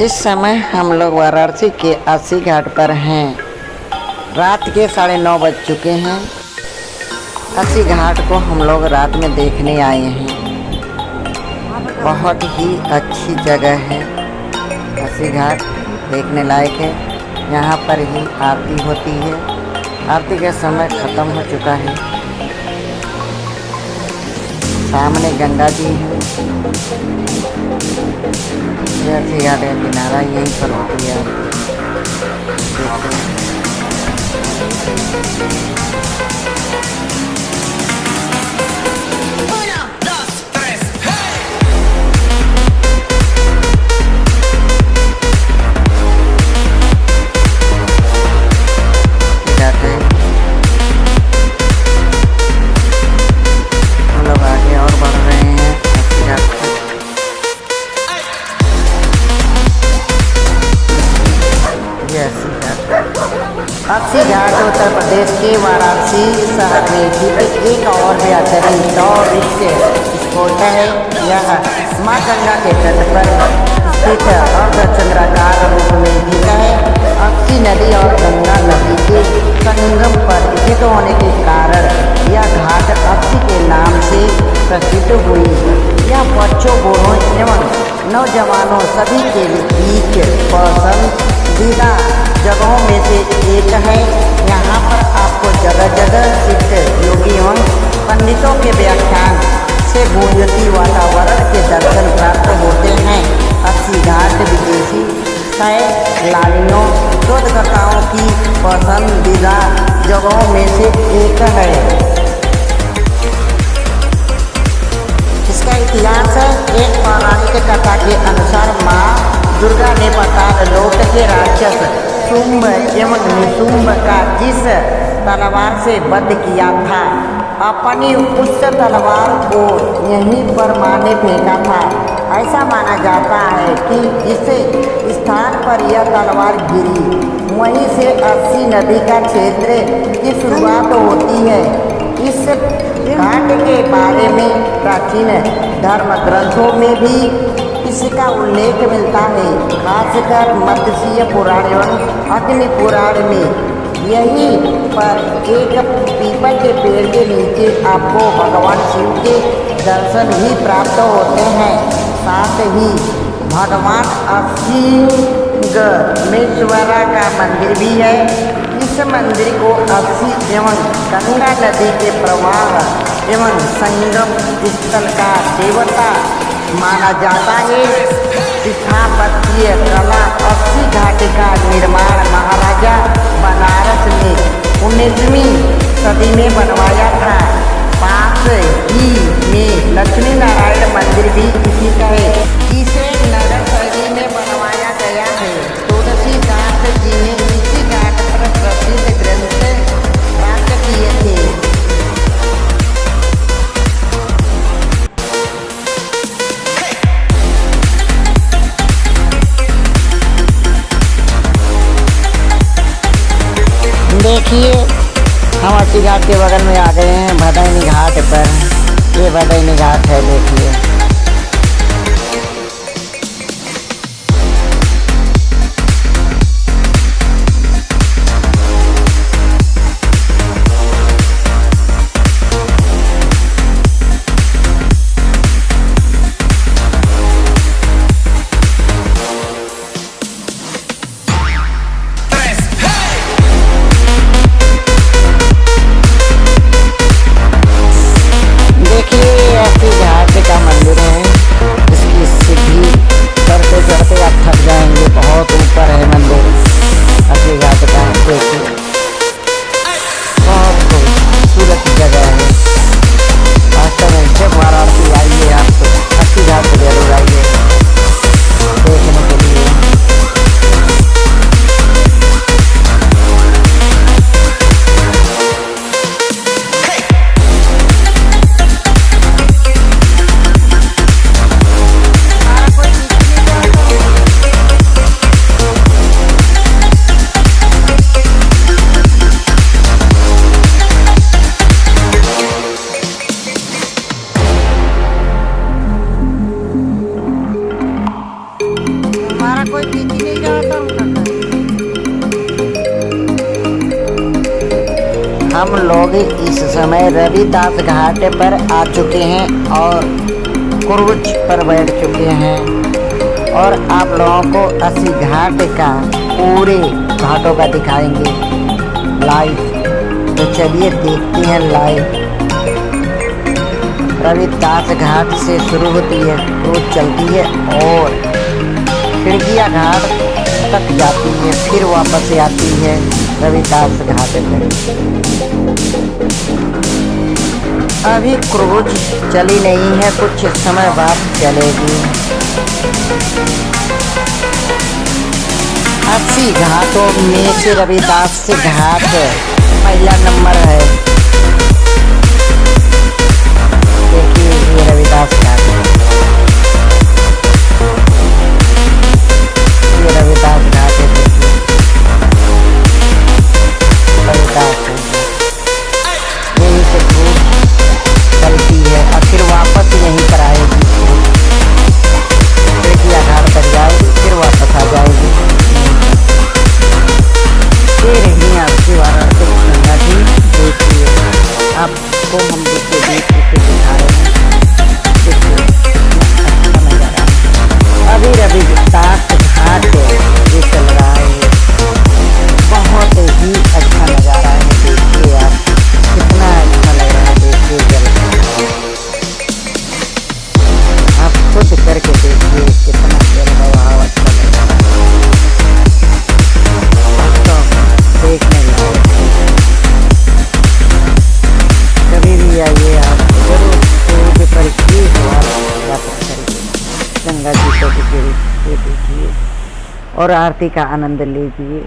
इस समय हम लोग वाराणसी के अस्सी घाट पर हैं। रात के 9:30 बज चुके हैं। अस्सी घाट को हम लोग रात में देखने आए हैं। बहुत ही अच्छी जगह है। अस्सी घाट देखने लायक है। यहाँ पर ही आरती होती है। आरती का समय ख़त्म हो चुका है। सामने गंगा जी हैं। अस्सी घाट का किनारा यहीं पर होती है। देखते हैं। हम लोग आगे और बढ़ रहे हैं अस्सी घाट पर। अस्सी घाट उत्तर प्रदेश के वाराणसी शहर में स्थित एक और बेहतरीन टूरिस्ट स्पॉट है। यह माँ गंगा के तट पर स्थित अर्धचंद्राकार रूप में स्थित है। अस्सी नदी और गंगा नदी के संगम पर स्थित होने के कारण यह घाट अस्सी के नाम से प्रसिद्ध हुई। यह बच्चों, बूढ़ों एवं नौजवानों सभी के बीच पसंदीदा जगहों में से एक है। यहाँ पर आपको जगह जगह सिद्ध योगी एवं पंडितों के व्याख्यान से गूंजती वातावरण के दर्शन प्राप्त होते हैं। अस्सी घाट विदेशी सैलानियों, शोधकर्ताओं की पसंदीदा जगहों में से एक है। इसका इतिहास है। एक पौराणिक कथा के अनुसार माँ दुर्गा ने पाताल लोक के राक्षस शुंभ एवं निशुंभ का जिस तलवार से वध किया था, अपनी उस तलवार को यहीं पर माँ ने फेंका था। ऐसा माना जाता है कि जिस स्थान पर यह तलवार गिरी, वहीं से अस्सी नदी का क्षेत्र की शुरुआत होती है। इस घाट के बारे में प्राचीन धर्म ग्रंथों में भी इसका उल्लेख मिलता है। खासकर मत्स्य पुराण एवं अग्नि पुराण में यहीं पर एक पीपल के पेड़ के नीचे आपको भगवान शिव के दर्शन भी प्राप्त होते हैं। साथ ही भगवान अस्सीगमेश्वरा का मंदिर भी है। इस मंदिर को अस्सी एवं गंगा नदी के प्रवाह एवं संगम स्थल का देवता माना जाता है। स्थापत्य कला अस्सी घाट का निर्माण महाराजा बनारस ने 19वीं सदी में बनवाया था। पास ही में लक्ष्मी नारायण मंदिर भी इसी का है। इसे नगर शैली में बनवाया गया है। तुलसीदास जी ने इसी घाट पर प्रसिद्ध ग्रंथ प्राप्त किए थे। देखिए, हम अस्सी घाट के बगल में आ गए हैं भदैनी घाट पर। ये भदैनी घाट है, देखिए। अस्सी घाट का मंदिर कोई खींच ही नहीं रहा था उनका। हम लोग इस समय रविदास घाट पर आ चुके हैं और क्रूज पर बैठ चुके हैं और आप लोगों को अस्सी घाट का पूरे घाटों का दिखाएंगे लाइव। तो चलिए देखते हैं लाइव। रविदास घाट से शुरू होती है, क्रूज चलती है और खिड़किया घाट तक जाती है, फिर वापस आती है रविदास घाट पर। अभी क्रूज चली नहीं है, कुछ समय बाद चलेगी। 80 घाटों में से रविदास घाट पहला नंबर है। देखिए ये रविदास घाट है, ये रविदास घाट है। देखिए रविदास यहीं से क्रूज चलती है और फिर वापस यहीं पर आएगी। खिड़किया घाट तक जाएगी, फिर वापस आ जाएगी। ये रही आपकी वाराणसी गंगा जी। देखिए आपको हम देखिए देख के दिखा रहे हैं। देखिए अच्छा नजारा अभी रविदास घाट ये चल रहा है, बहुत ही अच्छा नजारा है। देखिए आप कितना अच्छा लग रहा है। देखिए जल आप खुद करके देखिए कितना जल प्रवाह अच्छा लग रहा है। देखने लायक कभी भी आइए आप जरूर क्रूज पर एक बार यात्रा करिए। गंगा जी को भी देखिए और आरती का आनंद लीजिए।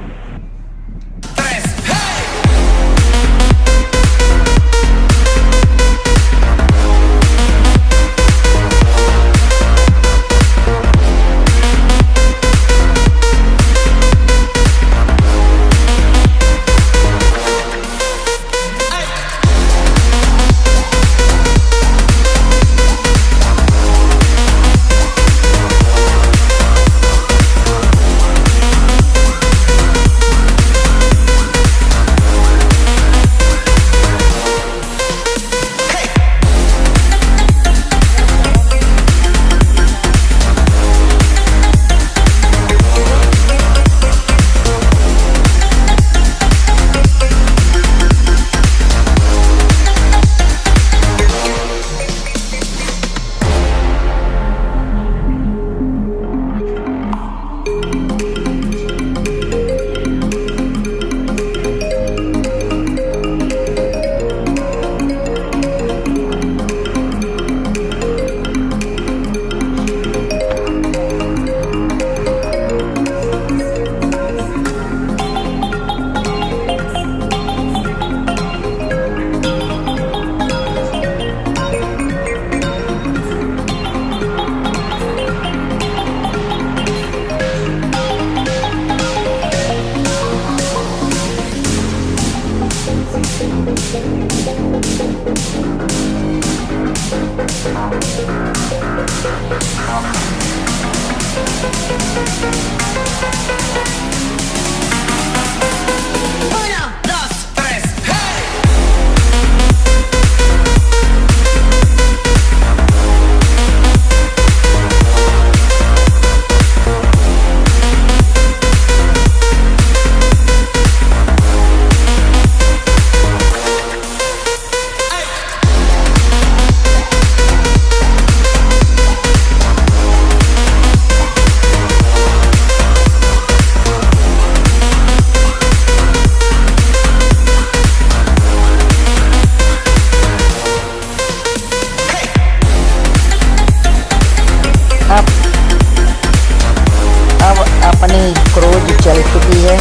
क्रूज चल चुकी है।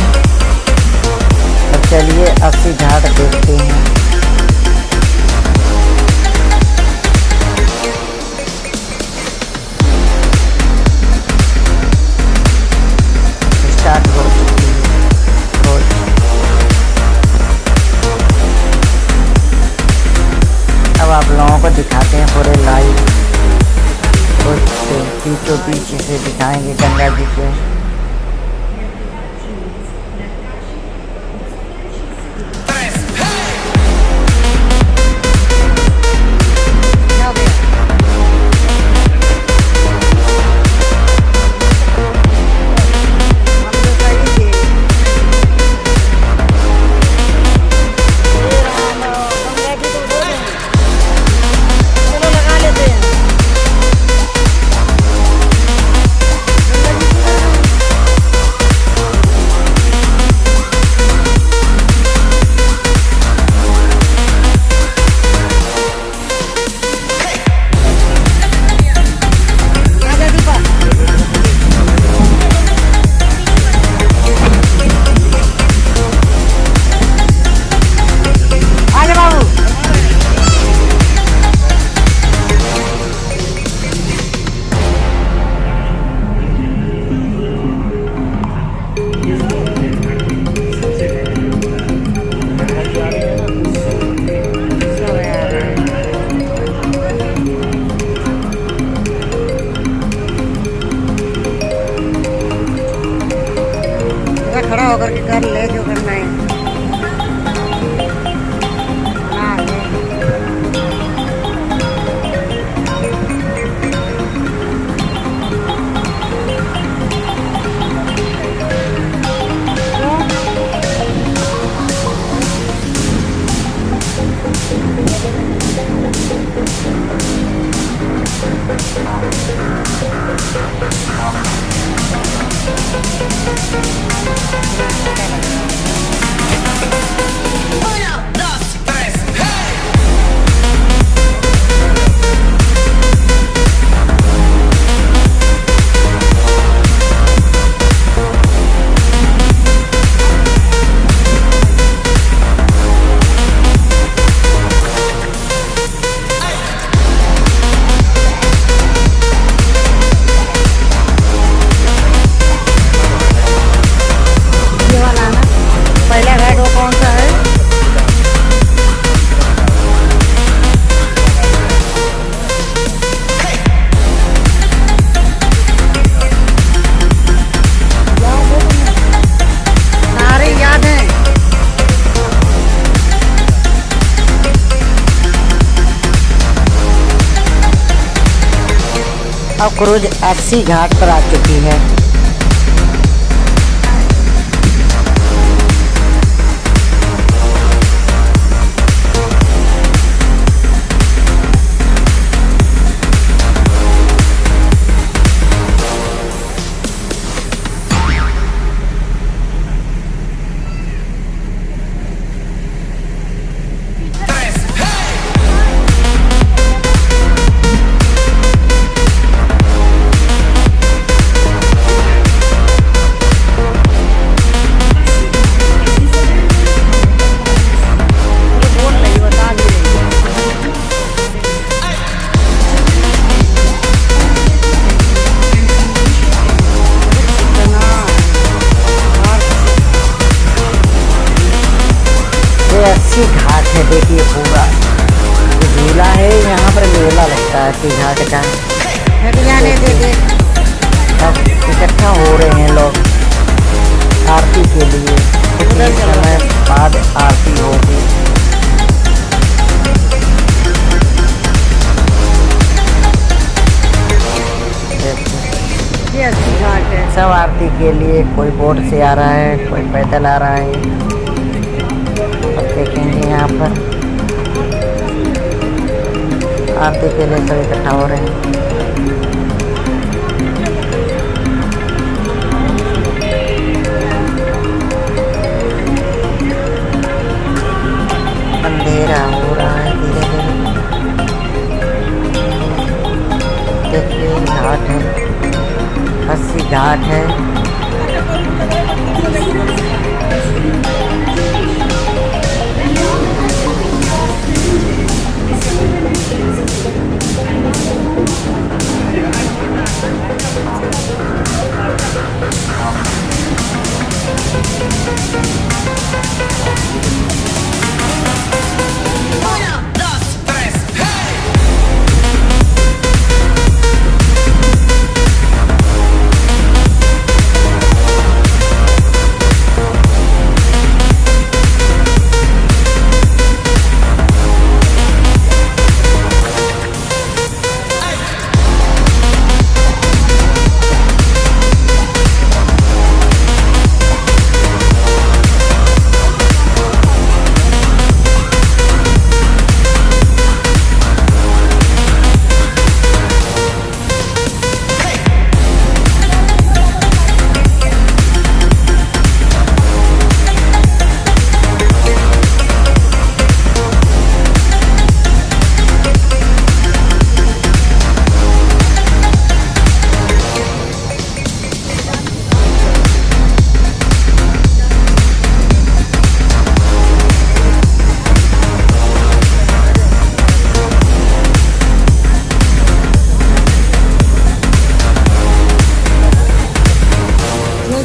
तो चलिए 80 घाट देखते हैं। स्टार्ट हो चुकी है क्रूज। अब आप लोगों को दिखाते हैं पूरे लाइव क्रूज से, बीचों बीच से दिखाएंगे गंगा जी के। खड़ा होकर के कर ले जो करना है। हाँ, पहला घाट वो कौन सा है? सारे याद हैं। अब क्रूज एक्सी घाट पर आ चुकी है। अस्सी घाट है, देखिए पूरा झूला है। यहाँ पर मेला लगता है अस्सी घाट का। जाने देखिए अब इकट्ठा हो रहे हैं लोग आरती के लिए। कुछ समय बाद आरती होगी। ये अस्सी घाट है। सब आरती के लिए कोई बोट से आ रहा है, कोई पैदल आ रहा है। देखेंगे यहाँ पर आरती के लिए सब इकट्ठा हो रहे हैं। अंधेरा हो रहा है धीरे धीरे। देखिए घाट है, अस्सी घाट है।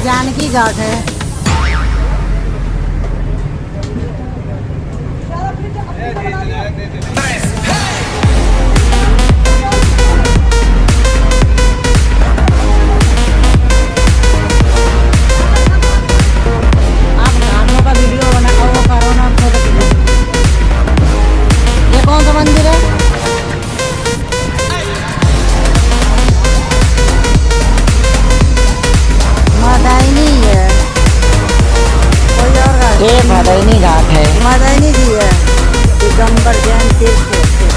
जानकी घाट है। जैन तीर्थ है।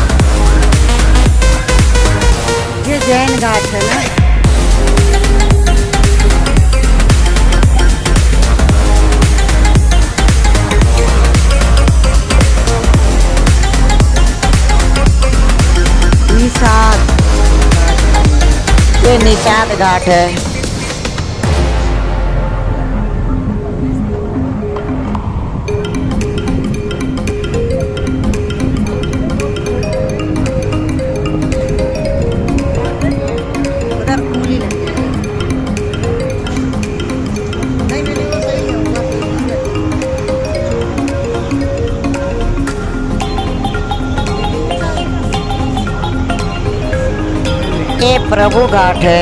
ये जैन घाट है ना। ये निषाद घाट है। ये प्रभु घाट है।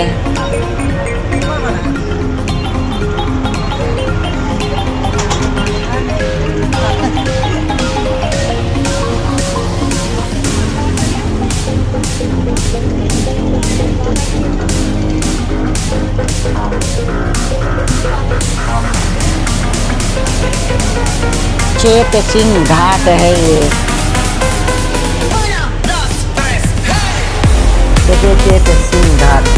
चेत सिंह घाट है ये। चेत सिंह घाट।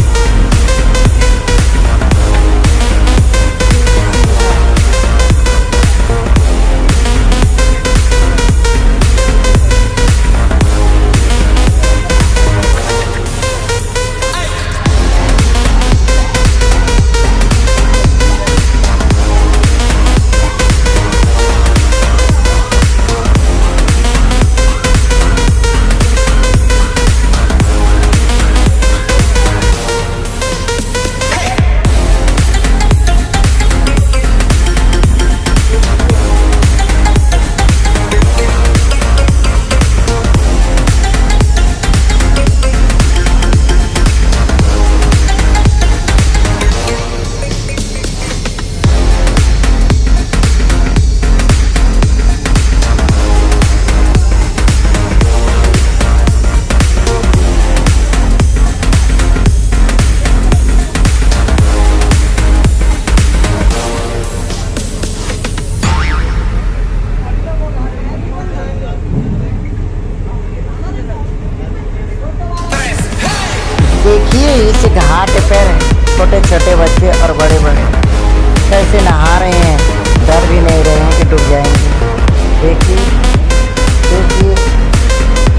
देखिए इस घाट पर छोटे छोटे बच्चे और बड़े बड़े कैसे नहा रहे हैं। डर भी नहीं रहे हैं कि डूब जाएंगे। देखिए देखिए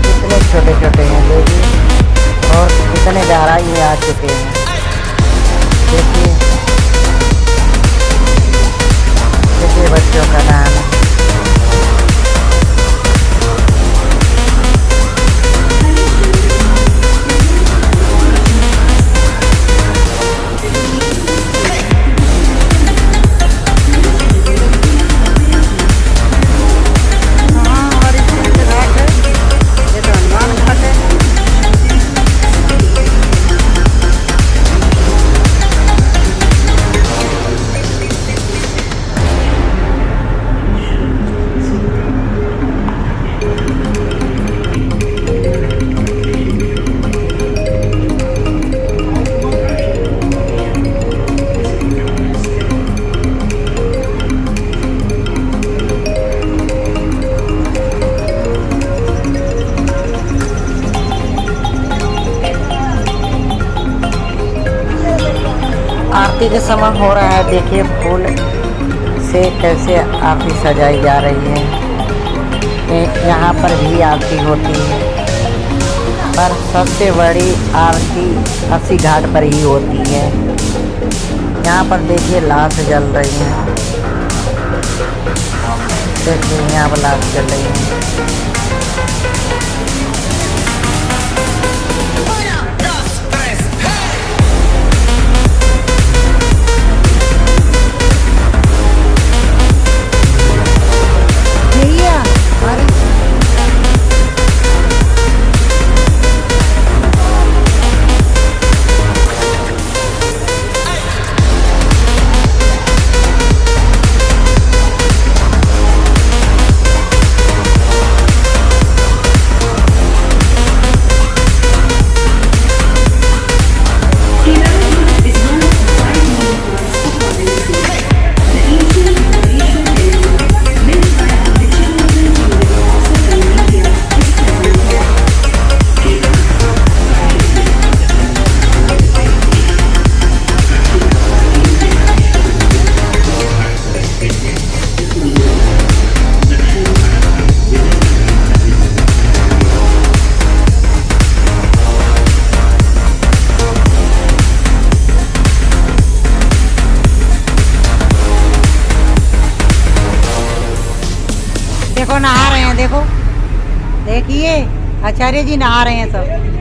कितने छोटे छोटे हैं। देखिए और कितने गहराई में आ चुके हैं। देखिए देखिए बच्चों का नहाना। आरती का समय हो रहा है। देखिए फूल से कैसे आरती सजाई जा रही है। यहाँ पर भी आरती होती है, पर सबसे बड़ी आरती अस्सी घाट पर ही होती है। यहाँ पर देखिए लाश जल रही है। देखिए यहाँ पर लाश जल रही है। देखो नहा रहे हैं, देखो देखिए आचार्य जी नहा रहे हैं सब।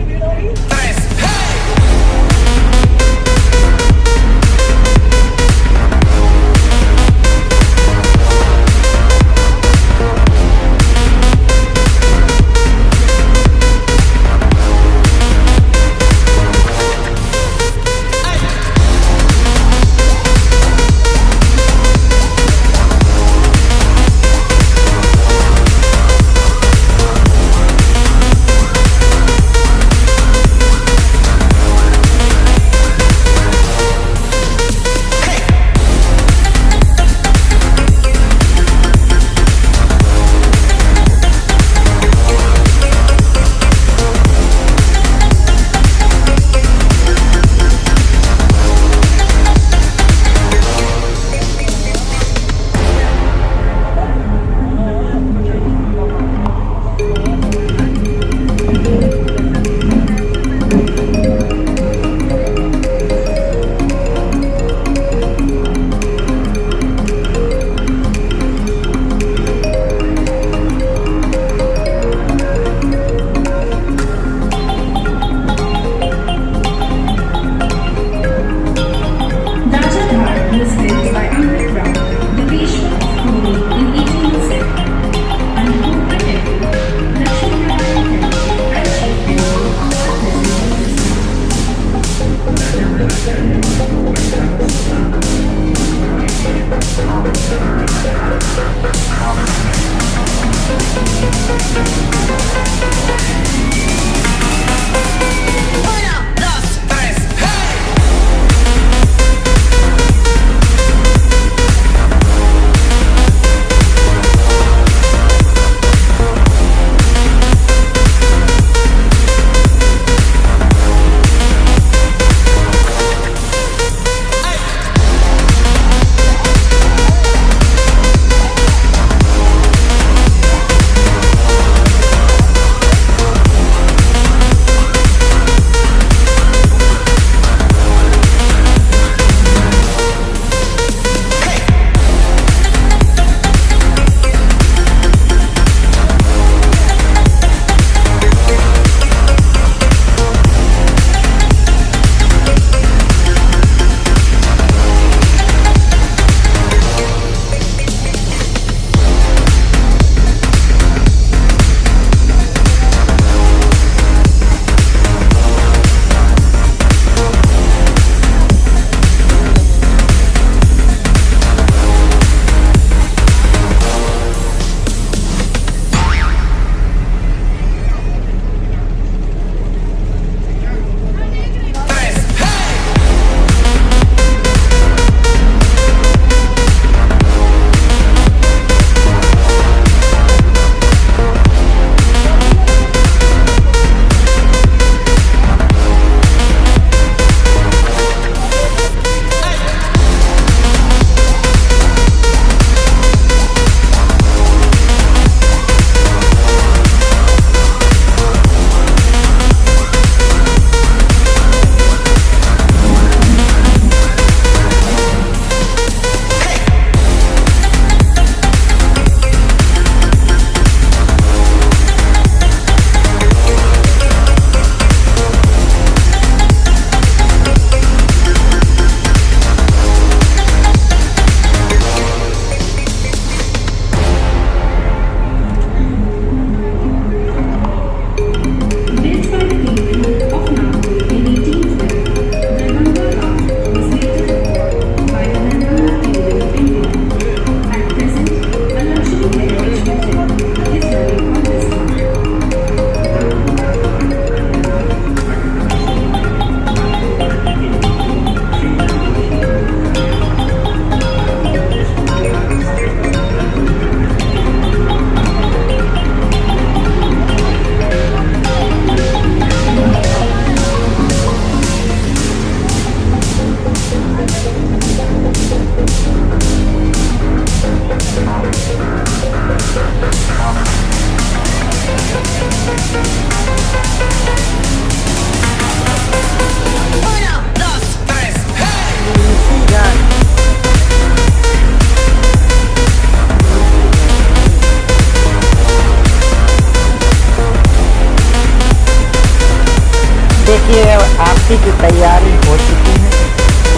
देखिए आरती की तैयारी हो चुकी है,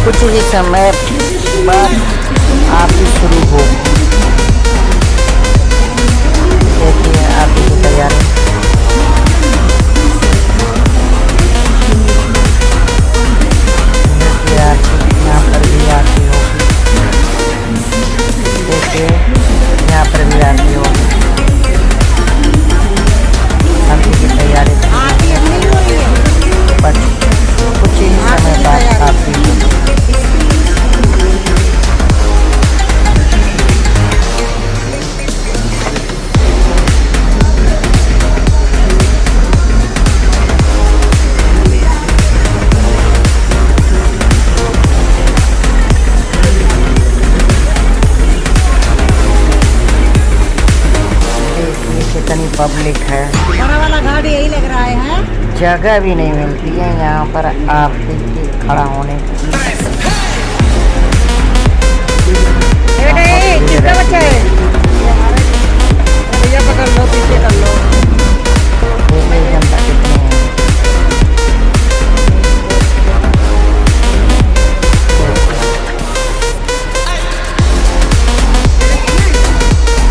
कुछ ही समय बाद आरती शुरू होगी। देखिए आरती की तैयारी। देखिए आरती यहाँ पर भी आरती होगी। देखिए यहाँ पर भी आरती होगी। आरती की तैयारी बस कुछ ही समय बाद आरती होगी। कितनी पब्लिक है, बड़ा वाला घाट यही लग रहा है। जगह भी नहीं मिलती है यहाँ पर आरती के खड़ा होने की। कितने बच्चे हैं? भैया पकड़ लो, पीछे कर लो। देखिए जनता कितनी है।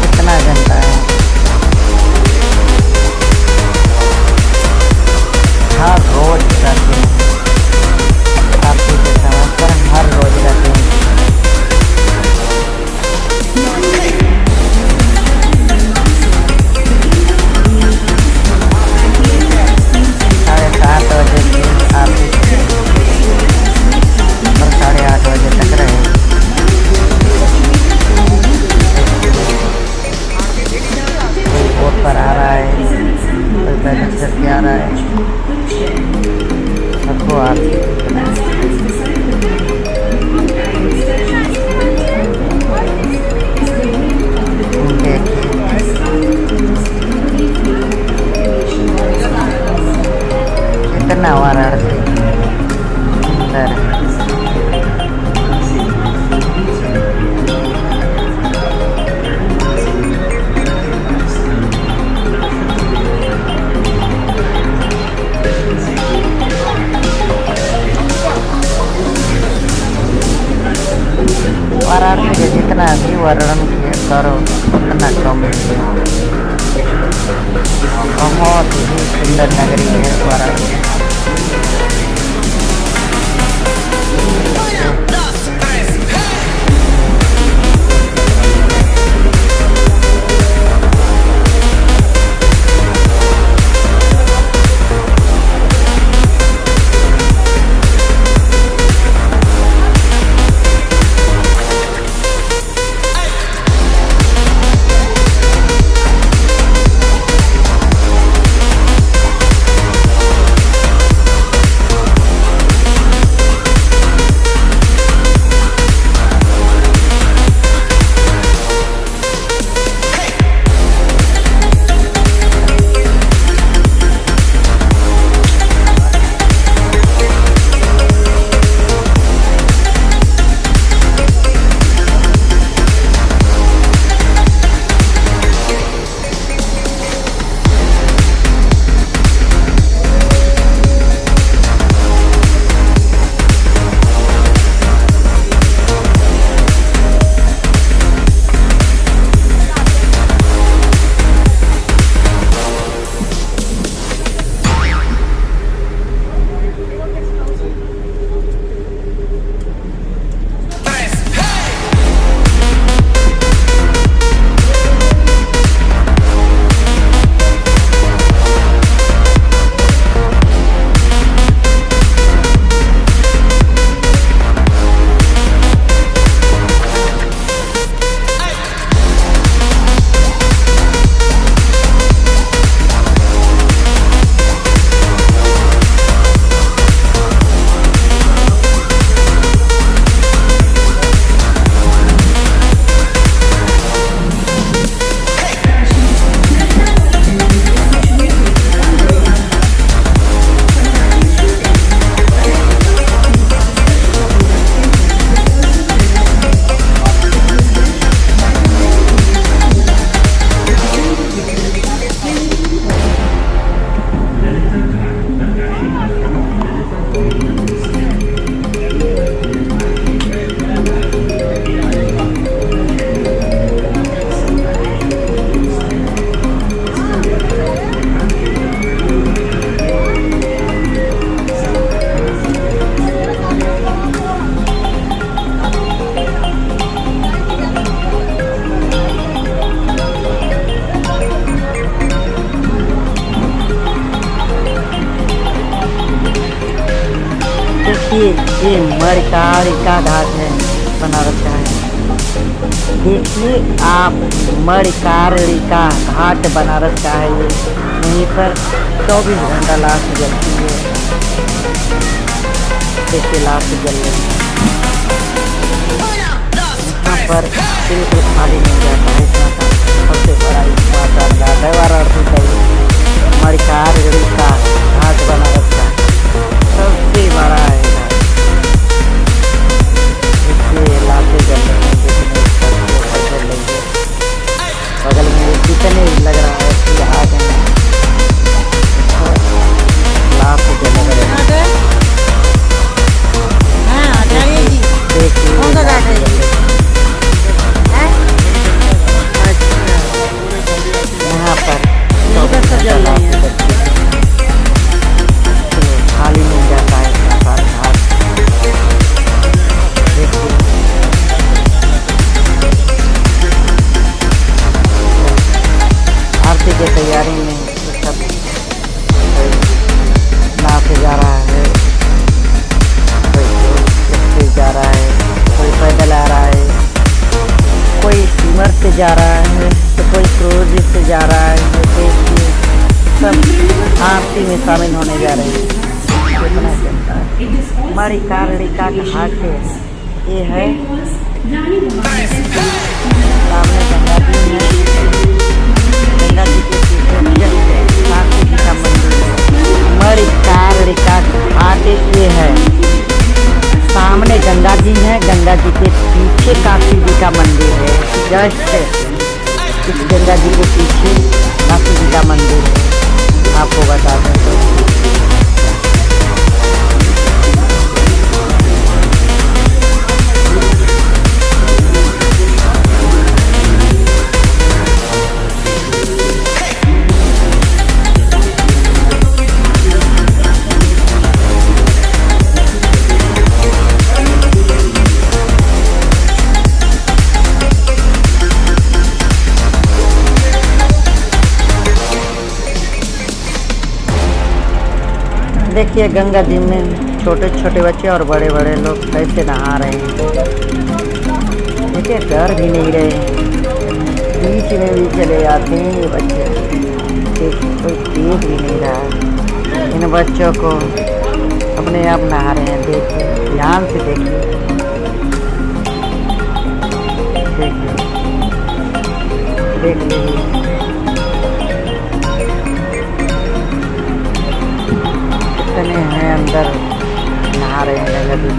कितना जनता है। हर रोज रहते हैं आरती के समय पर, हर रोज रहते हैं। साढ़े 7 बजे की आरती और 8:30 बजे तक रहे। कोई बोट पर आ रहा है, कोई पैदल चल के आ रहा है, सबको आरती देखना है। कितना वाराणसी सुंदर है। वाराणसी के जितना भी वर्णन करो उतना कम है। बहुत ही सुंदर नगरी है वाराणसी। मणिकर्णिका घाट है बनारस का है। देखिए आप, मणिकर्णिका घाट बनारस का है ये। यहीं पर 24 घंटा लाइट जलती है। देखिए लाइट जल रही है। यहाँ पर बिल्कुल खाली नहीं रहता है। इतना का सबसे बड़ा घाट है वाराणसी का ये मणिकर्णिका घाट बनारस का सबसे बड़ा है घाट। देखिए लाइटें जल रही हैं, जल रही है। बगल में कितने लग रहा है कि आ गए लाइट जल रही है। हाँ आ जाइए जी। देखिए कौन सा घाट है ये? यहाँ पर इधर सब जल रही है। खाली मिल जाता है इतना सारा घाट। देखिए आरती की तैयारी में सब कोई नाव से जा रहा है, कोई जा रहा है, कोई पैदल आ रहा है, कोई स्टीमर से जा रहा है, तो कोई क्रूज से जा रहा है। जैसे कि सब आरती में शामिल होने जा रहे हैं। कितना चलता है मणिकर्णिका घाट है ये है। सामने गंगा जी है, गंगा जी के पीछे जस्ट काशी जी का मंदिर है। मणिकर्णिका घाट ये है। सामने गंगा जी है, गंगा जी के पीछे काशी जी का मंदिर है। जस्ट इस गंगा जी के पीछे काशी जी का मंदिर है। आपको बता दें तो देखिए गंगा जी में छोटे छोटे बच्चे और बड़े बड़े लोग कैसे नहा रहे हैं। देखिए डर भी नहीं रहे, बीच में भी चले जाते हैं ये बच्चे। देखिए कोई देख भी नहीं रहा है इन बच्चों को, अपने आप नहा रहे हैं। देखिए ध्यान से देखिए, देखिए देख लीजिए कितने हैं अंदर नहा रहे हैं गंगा जी।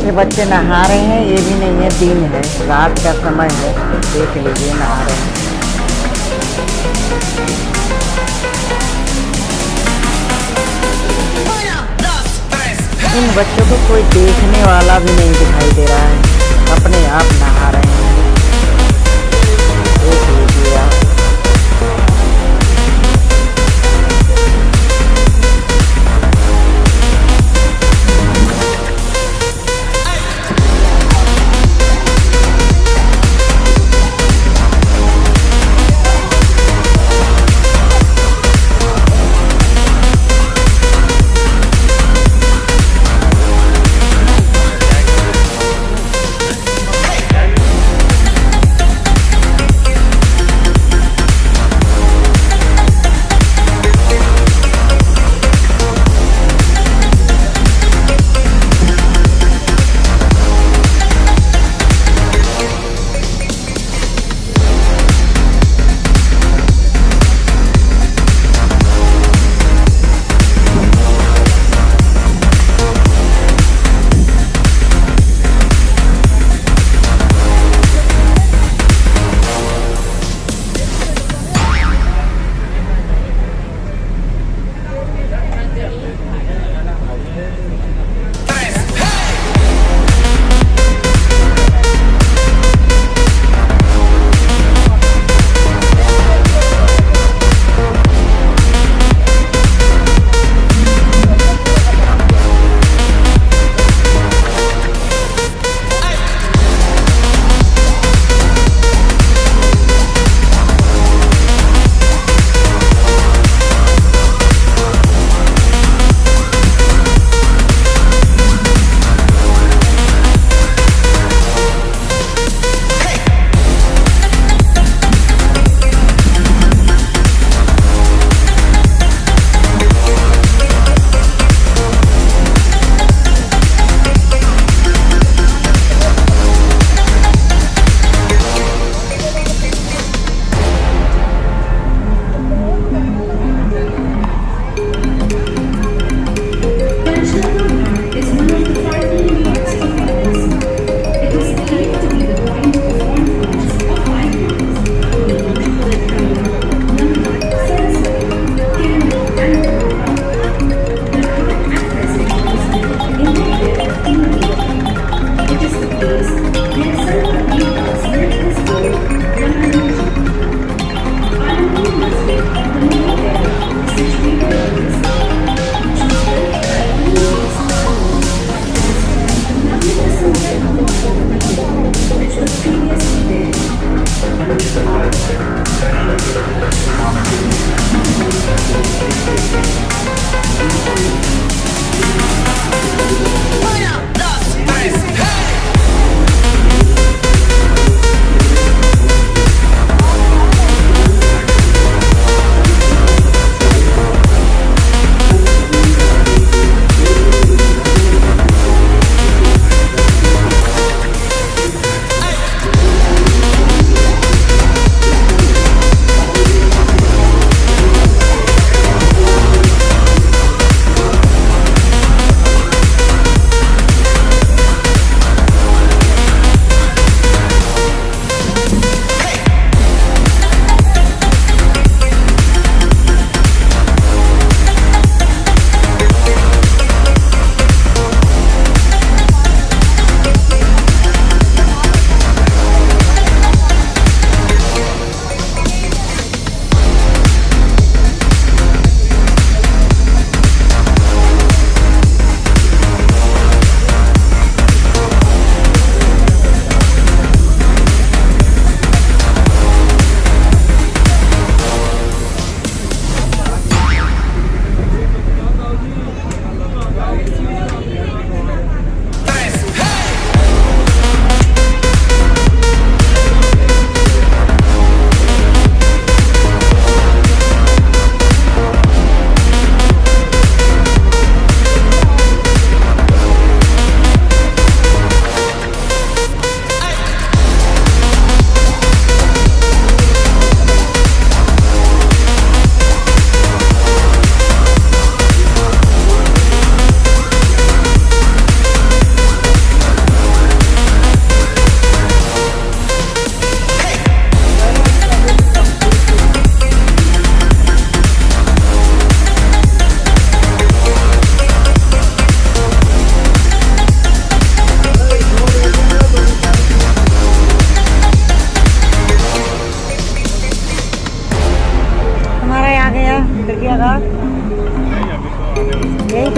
ये बच्चे नहा रहे हैं, ये भी नहीं है दिन है, रात का समय है। देख लीजिए नहा रहे हैं। इन बच्चों को कोई देखने वाला भी नहीं दिखाई दे रहा है, अपने आप नहा रहे हैं। देख लीजिए आप।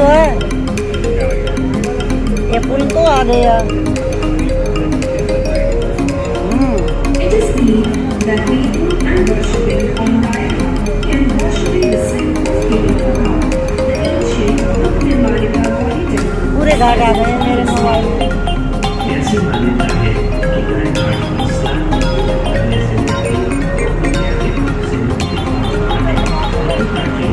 तो है, ये पुल तो आ गया। It is believed that people and worshipping on Nile can worship the symbol of King Kong, the ancient Bhutanmalika body temple. पूरे घाट आ गए मेरे मोबाइल में। ऐसी मान्यता है कि गाय घाट की स्नान करने से व्यक्ति को दुनिया के दुख से मुक्ति पाता है। नदी घाट की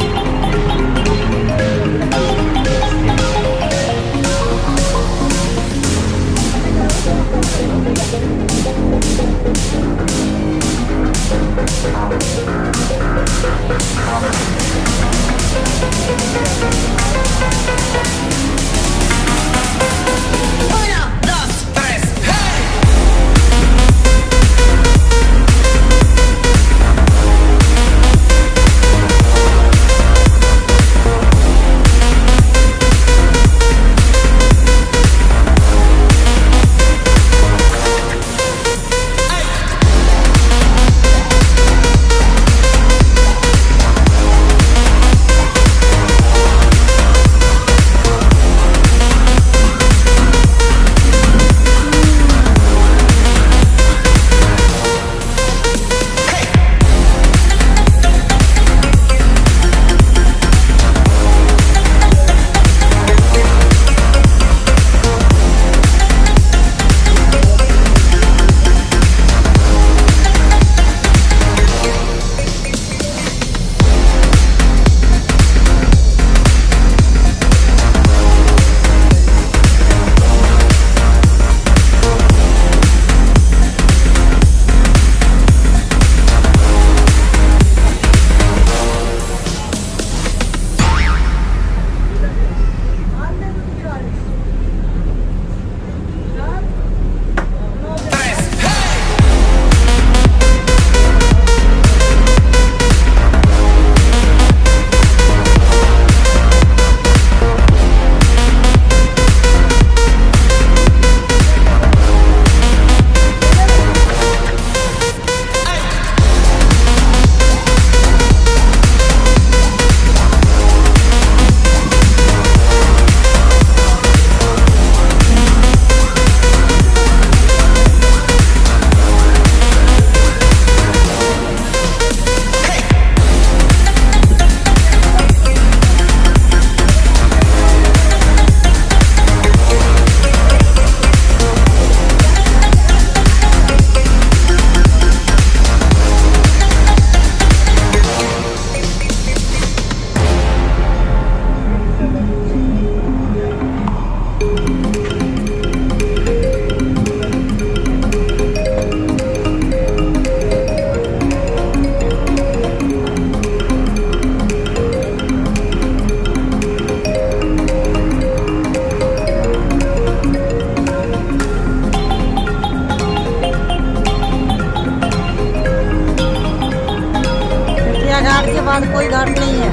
घाट के बाद कोई घाट नहीं है।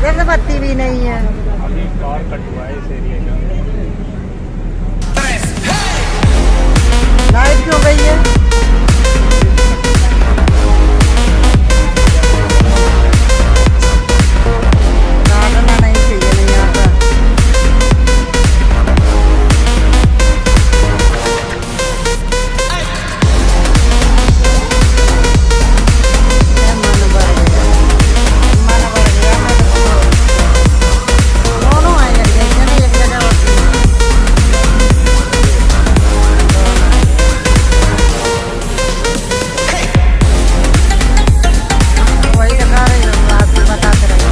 इधर से बत्ती भी नहीं है। अभी पावर कट हुआ है इस एरिया का। लाइट क्यों गई है? काटना नहीं चाहिए, नहीं आता। मन भर गया, मन भर गया। मैं तो दोनों आए एक जगह होती है। वही लगा रही हूँ, आपको बताते रहिए।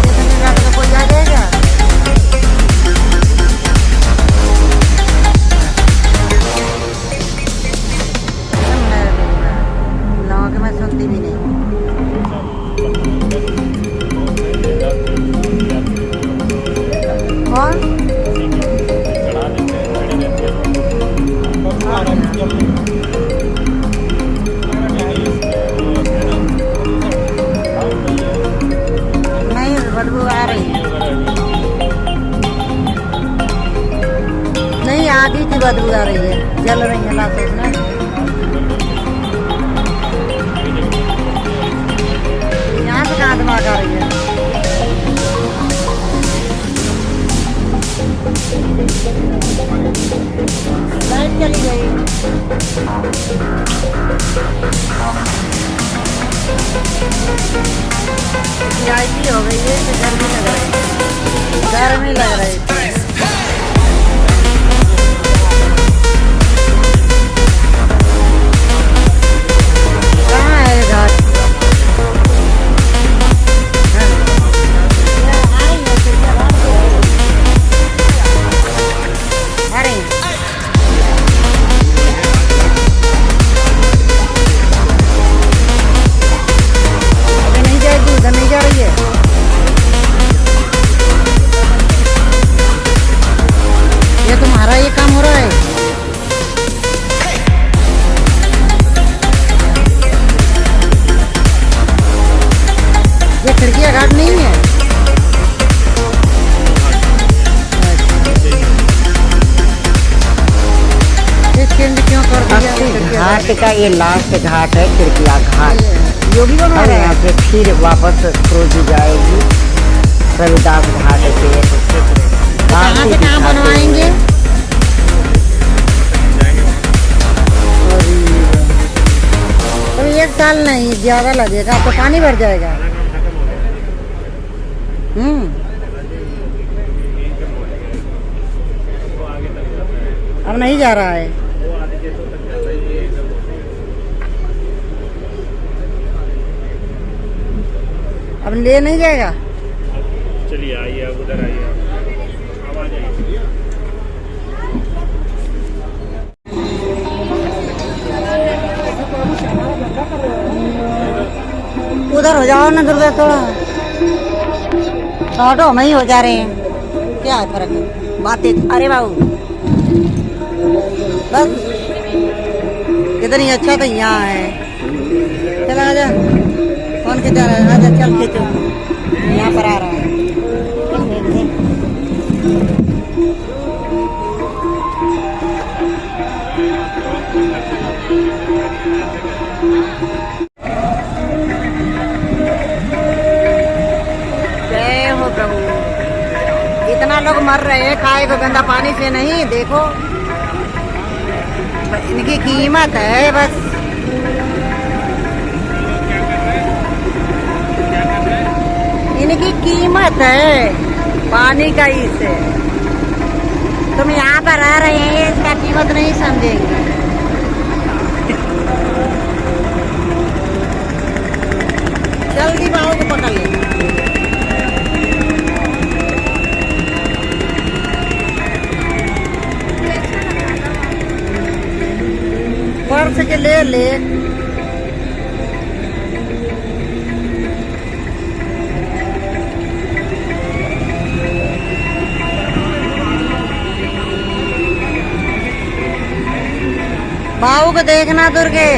इतनी रात को कोई आ जाएगा? लोगों के मैं सुनती भी नहीं। कौन? चढ़ा देते हैं, खड़ी रहती नहीं, बदबू आ रही है। नहीं, आधी की बदबू आ रही है, जल रही है लाशें ना। यहाँ से कहाँ दिमाग आ रही है? लाइट चली गई। लाइट हो गई है तो गर्मी लग रही है, गर्मी लग रही है। कहाँ है ये घाट? अरे अभी नहीं जाएगी, उधर नहीं जा रही है। ये तुम्हारा ये काम हो रहा है। ये खिड़कियाँ घाट नहीं है। क्यों कर दिया? अस्सी घाट का ये लास्ट घाट है, खिड़किया घाट। योगी बना और रहा यहाँ है। से फिर वापस क्रूज जाएगी रविदास घाट पे। कहाँ से कहाँ बनवाएंगे? तो 1 साल नहीं, ज्यादा लगेगा तो पानी भर जाएगा। अब नहीं जा रहा है। अब ले नहीं जाएगा। चलिए आइए, अब उधर आइए, अब आ जाइए। उधर हो जाओ ना दुर्गा, थोड़ा ऑटो में ही हो जा रहे हैं, क्या है फर्क है? बातें अरे बाबू बस कितनी अच्छा तो यहाँ है। चला आजा, कौन के जा रहा है? आजा चल खींचो, यहाँ पर आ रहा है। जय हो प्रभु। इतना लोग मर रहे हैं खाए को गंदा पानी से नहीं, देखो इनकी कीमत है बस। इनकी कीमत है पानी का ही से। तुम यहाँ पर रह रहे हैं, इसका कीमत नहीं समझेंगे। जल्दी बाहों को पकड़ लेना। पर्स के ले ले। बाबू को देखना दुर्गे।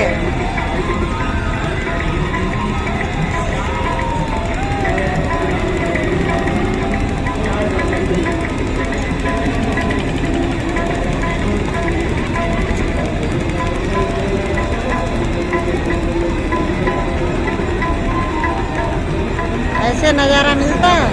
नजारा मिलता है।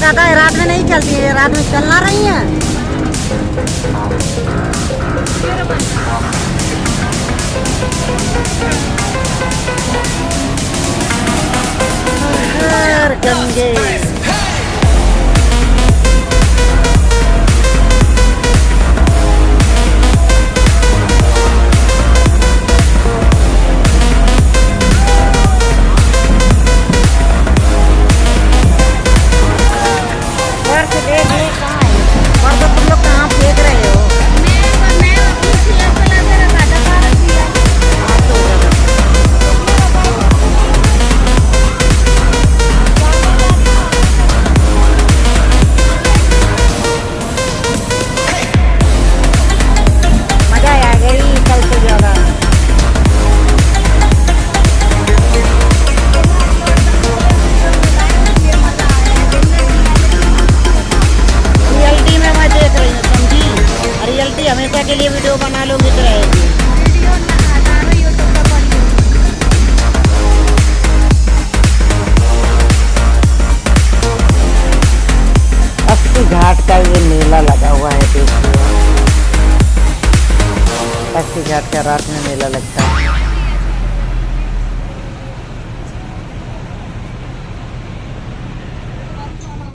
कहता है रात में नहीं चलती है, रात में चलना रही है। गंगे हमेशा के लिए वीडियो बना लोगी तो रहेगी। अस्सी घाट का ये मेला लगा हुआ है, देखिए अस्सी घाट का रात में मेला लगता है।